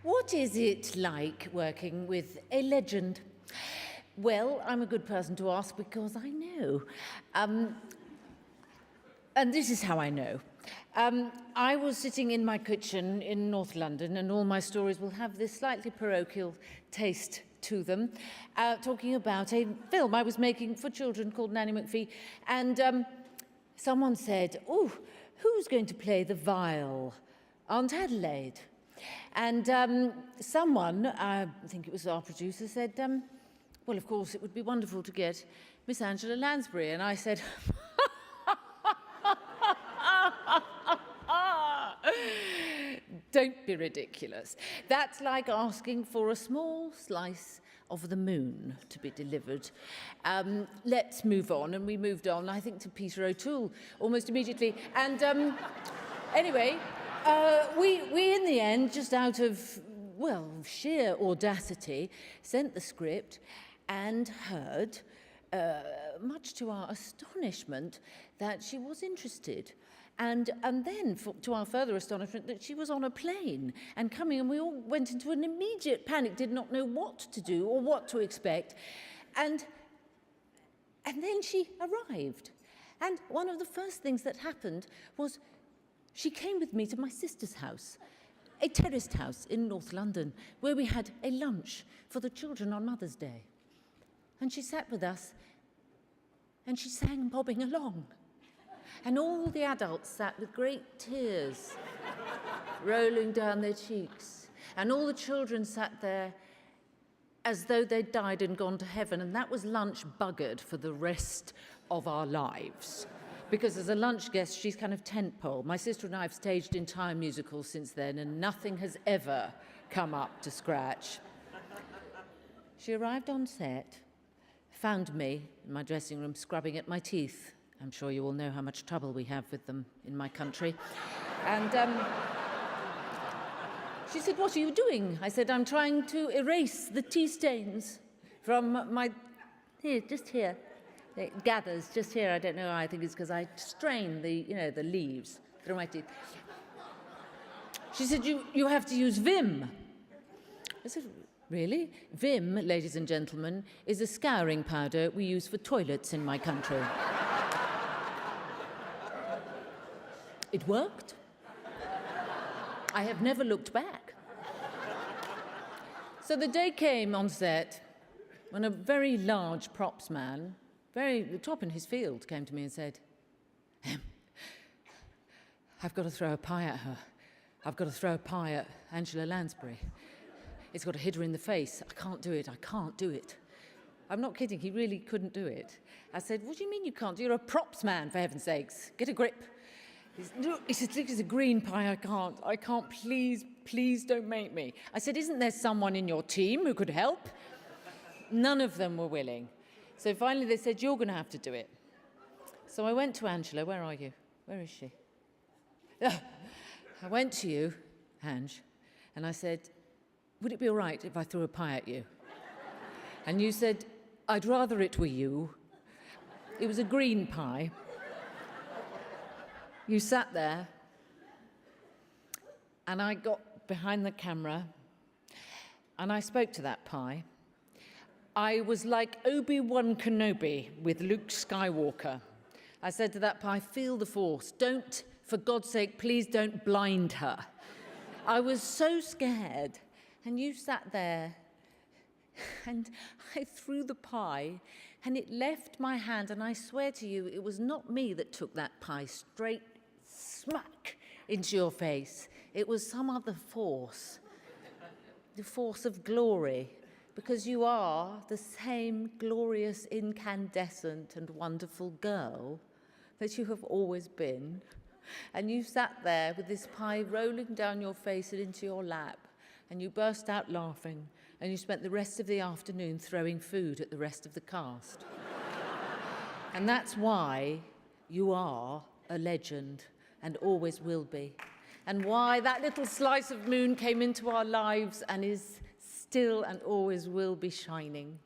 What is it like working with a legend? Well, I'm a good person to ask because I know. And this is how I know. I was sitting in my kitchen in North London, and all my stories will have this slightly parochial taste to them, talking about a film I was making for children called Nanny McPhee. And someone said, "Oh, who's going to play the viol? Aunt Adelaide." And someone, I think it was our producer, said, well, of course, it would be wonderful to get Miss Angela Lansbury. And I said, don't be ridiculous. That's like asking for a small slice of the moon to be delivered. Let's move on. And we moved on, I think, to Peter O'Toole almost immediately. And anyway, we in the end, just out of, well, sheer audacity, sent the script and heard, much to our astonishment, that she was interested. And then, to our further astonishment, that she was on a plane and coming, and we all went into an immediate panic, did not know what to do or what to expect. And then she arrived. And one of the first things that happened was she came with me to my sister's house, a terraced house in North London, where we had a lunch for the children on Mother's Day. And she sat with us, and she sang bobbing along. And all the adults sat with great tears rolling down their cheeks. And all the children sat there as though they'd died and gone to heaven. And that was lunch buggered for the rest of our lives. Because as a lunch guest, she's kind of tentpole. My sister and I have staged entire musicals since then, and nothing has ever come up to scratch. She arrived on set, found me in my dressing room scrubbing at my teeth. I'm sure you all know how much trouble we have with them in my country. And she said, "What are you doing?" I said, "I'm trying to erase the tea stains from my..." Here, just here. It gathers just here. I don't know. I think it's because I strain the leaves through my teeth. She said, you have to use Vim. I said, really? Vim, ladies and gentlemen, is a scouring powder we use for toilets in my country. It worked. I have never looked back. So the day came on set when a very large props man, the top in his field, came to me and said, "I've got to throw a pie at her. I've got to throw a pie at Angela Lansbury. It's got to hit her in the face. I can't do it. I can't do it." I'm not kidding. He really couldn't do it. I said, "What do you mean you can't? You're a props man, for heaven's sakes. Get a grip." He said, "It's a green pie. I can't. Please don't make me." I said, "Isn't there someone in your team who could help?" None of them were willing. So finally they said, "You're going to have to do it." So I went to Angela. Where are you? Where is she? I went to you, Ange, and I said, "Would it be all right if I threw a pie at you?" And you said, "I'd rather it were you." It was a green pie. You sat there, and I got behind the camera, and I spoke to that pie. I was like Obi-Wan Kenobi with Luke Skywalker. I said to that pie, "Feel the force. Don't, for God's sake, please don't blind her." I was so scared. And you sat there, and I threw the pie, and it left my hand. And I swear to you, it was not me that took that pie straight smack into your face. It was some other force, the force of glory. Because you are the same glorious, incandescent and wonderful girl that you have always been. And you sat there with this pie rolling down your face and into your lap, and you burst out laughing, and you spent the rest of the afternoon throwing food at the rest of the cast. And that's why you are a legend and always will be. And why that little slice of moon came into our lives and is still and always will be shining.